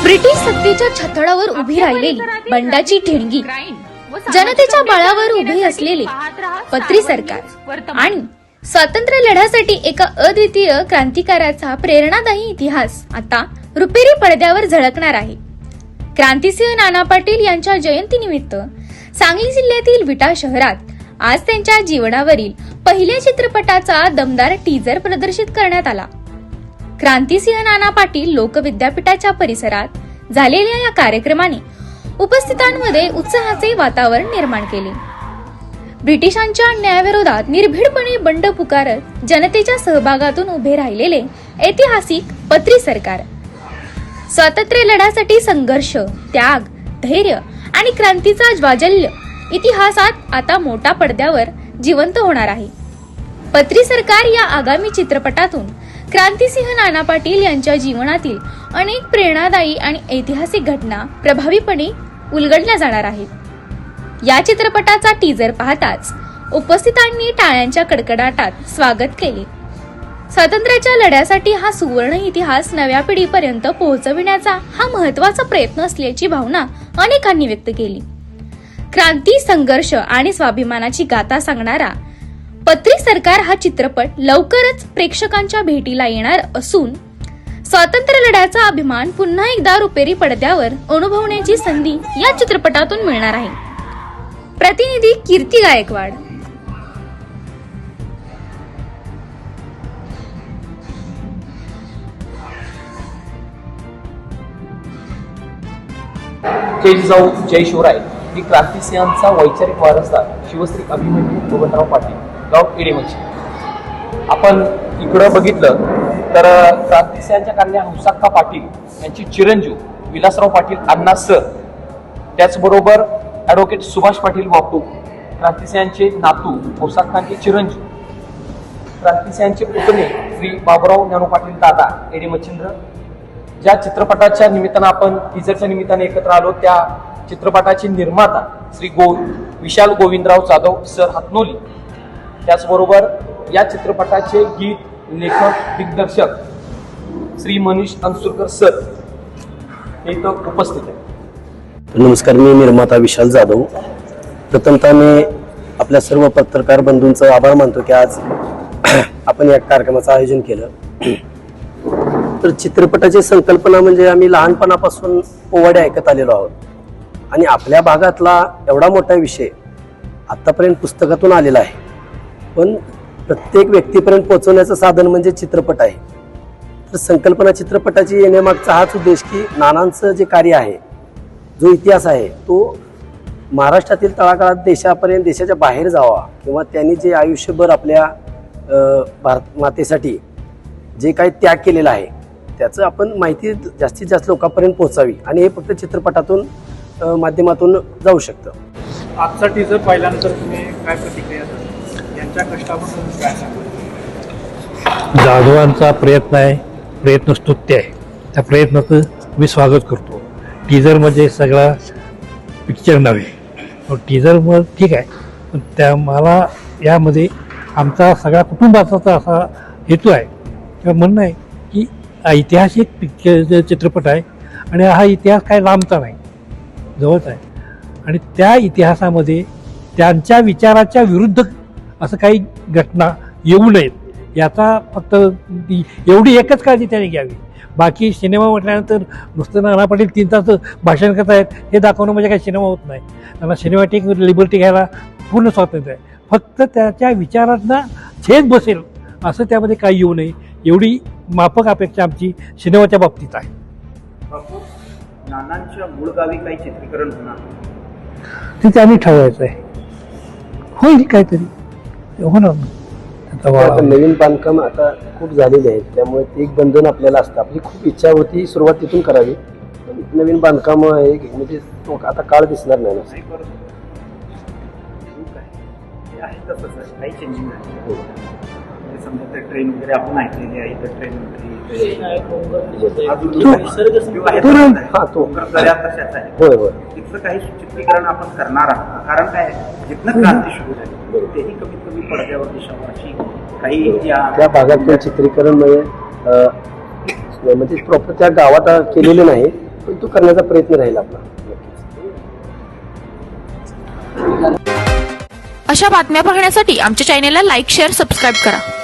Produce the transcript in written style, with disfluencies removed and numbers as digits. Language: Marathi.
ब्रिटिश सत्तेच्या छतडावर उभी राहिलेली बंडाची ठिणगी, जनतेच्या बळावर उभे असलेले पत्री सरकार आणि स्वातंत्र्य लढ्यासाठी एका अद्वितीय क्रांतिकाराचा प्रेरणादायी इतिहास आता रुपेरी पडद्यावर झळकणार आहे. क्रांतिसिंह नाना पाटील यांच्या जयंतीनिमित्त सांगली जिल्ह्यातील विटा शहरात आज त्यांच्या जीवनावरील पहिल्या चित्रपटाचा दमदार टीजर प्रदर्शित करण्यात आला. क्रांतिसिंह नाना पाटील लोकविद्यापीठाच्या परिसरात झालेल्या या कार्यक्रमाने उपस्थितांमध्ये उत्साहाचे वातावरण निर्माण केले. ब्रिटिशांच्या न्यायाविरोधात निर्भीडपणे बंड पुकारत जनतेच्या सहभागातून उभे राहिलेले ऐतिहासिक पत्री सरकार, स्वातंत्र्य लढ्यासाठी संघर्ष, त्याग, धैर्य आणि क्रांतीचा ज्वाज्वल्य इतिहासात आता मोठ्या पडद्यावर जिवंत होणार आहे. पत्री सरकार या आगामी चित्रपटातून क्रांतिसिंह नाना पाटील यांच्या जीवनातील अनेक प्रेरणादायी आणि ऐतिहासिक घटना प्रभावीपणे उलगडल्या जाणार आहेत. या चित्रपटाचा टीजर पाहताच उपस्थितांनी टाळ्यांच्या कडकडाटात स्वागत केले. स्वातंत्र्याच्या लढ्यासाठी हा सुवर्ण इतिहास नव्या पिढीपर्यंत पोहोचविण्याचा हा महत्त्वाचा प्रयत्न असल्याची भावना अनेकांनी व्यक्त केली. क्रांती, संघर्ष आणि स्वाभिमानाची गाथा सांगणारा पत्री सरकार हा चित्रपट लवकरच प्रेक्षकांच्या भेटीला येणार असून स्वातंत्र्य लढ्याचा अभिमान पुन्हा एकदा रुपेरी पडद्यावर अनुभवण्याची संधी या चित्रपटातून मिळणार आहे. प्रतिनिधी कीर्ती गायकवाड. जय जिजाऊ जय शिवराय ही क्रांतिसिंहांचा वैचारिक वारसदार शिवश्री अभिमन्यू बबनराव पाटील, गाव एडेमची. आपण इकडं बघितलं तर क्रांतिसिंहांच्या कन्या हंसाक्का पाटील यांची चिरंजीव विलासराव पाटील अण्णा सर, त्याचबरोबर ॲडव्होकेट सुभाष पाटील बापू, क्रांतिसिंहांचे नातू हंसाक्कांचे चिरंजीव, क्रांतिसिंहांचे पुतणे श्री बाबुराव ज्ञानू पाटील दादा एडेमचिंद्र. ज्या चित्रपटाच्या निमित्तानं आपण टीजरच्या निमित्ताने एकत्र आलो त्या चित्रपटाचे निर्माता श्री विशाल गोविंदराव जाधव सर हातनोली, त्याचबरोबर या चित्रपटाचे गीत, लेखक, दिग्दर्शक श्री मनीष अंसुरकर सर हे इथं उपस्थित आहेत. नमस्कार, मी निर्माता विशाल जाधव. प्रथमतः मी आपल्या सर्व पत्रकार बंधूंचं आभार मानतो की आज आपण या कार्यक्रमाचं आयोजन केलं. तर चित्रपटाची संकल्पना म्हणजे आम्ही लहानपणापासून पोवाडे ऐकत आलेलो आहोत आणि आपल्या भागातला एवढा मोठा विषय आतापर्यंत पुस्तकातून आलेला आहे, पण प्रत्येक व्यक्तीपर्यंत पोहोचवण्याचं साधन म्हणजे चित्रपट आहे. तर संकल्पना चित्रपटाची येण्यामागचा हाच उद्देश की नानांचं जे कार्य आहे, जो इतिहास आहे, तो महाराष्ट्रातील तळागाळात देशापर्यंत, देशाच्या बाहेर जावा किंवा त्यांनी जे आयुष्यभर आपल्या भारत मातेसाठी जे काही त्याग केलेला आहे त्याचं आपण माहिती जास्तीत जास्त लोकांपर्यंत पोहोचावी आणि हे फक्त चित्रपटातून माध्यमातून जाऊ शकतं. आजचा टीजर पाहिल्यानंतर तुम्ही काय प्रतिक्रिया यांच्या कष्टाबद्दल काय सांगा? जाधवांचा प्रयत्न आहे, प्रयत्न स्तुत्य आहे. त्या प्रयत्नाचं मी स्वागत करतो. टीजरमध्ये सगळा पिक्चर नव्हे, टीजर मग ठीक आहे, पण त्या मला यामध्ये आमचा सगळ्या कुटुंबाचा असा हेतू आहे किंवा म्हणणं आहे की ऐतिहासिक पिक्चर चित्रपट आहे आणि हा इतिहास काय लांबचा नाही, जवळच आहे आणि त्या इतिहासामध्ये त्यांच्या विचाराच्या विरुद्ध असं काही घटना येऊ नयेत याचा फक्त एवढी एकच काळजी त्याने घ्यावी. बाकी सिनेमा म्हटल्यानंतर नुसतं नाना पाटील 3 तास भाषण करत आहेत हे दाखवणं म्हणजे काही सिनेमा होत नाही. त्यांना सिनेमॅटिक लिबर्टी घ्यायला पूर्ण स्वातंत्र्य आहे. फक्त त्याच्या विचारांना छेद बसेल असं त्यामध्ये काही येऊ नये एवढी माफक अपेक्षा आमची सिनेमाच्या बाबतीत आहे. नानांच्या मूळ गावी काही चित्रीकरण होणार ते त्यांनी ठरवायचं आहे, होईल काहीतरी होणार. आता नवीन बांधकाम आता खूप झालेले आहेत, त्यामुळे ते एक बंधन आपल्याला असतं. आपली खूप इच्छा होती सुरुवात तिथून करावी, पण नवीन बांधकाम म्हणजे आता काळ दिसणार नाही ना. काही चेंजिंग नाही. समजा ते ट्रेन वगैरे आपण ऐकलेली आहे, तर ट्रेन होय होय तिथलं काही चित्रीकरण आपण करणार आहोत. कारण काय जिथनं क्रांती सुरू झाली तेही कमीत कमी पडद्यावर दिसावं अशी काही त्या भागातलं चित्रीकरण म्हणजे प्रॉपर त्या गावात केलेलं नाही, पण तो करण्याचा प्रयत्न राहील आपला नक्कीच. अशा बातम्या पाहण्यासाठी आमच्या चॅनेलला लाईक, शेअर, सबस्क्राईब करा.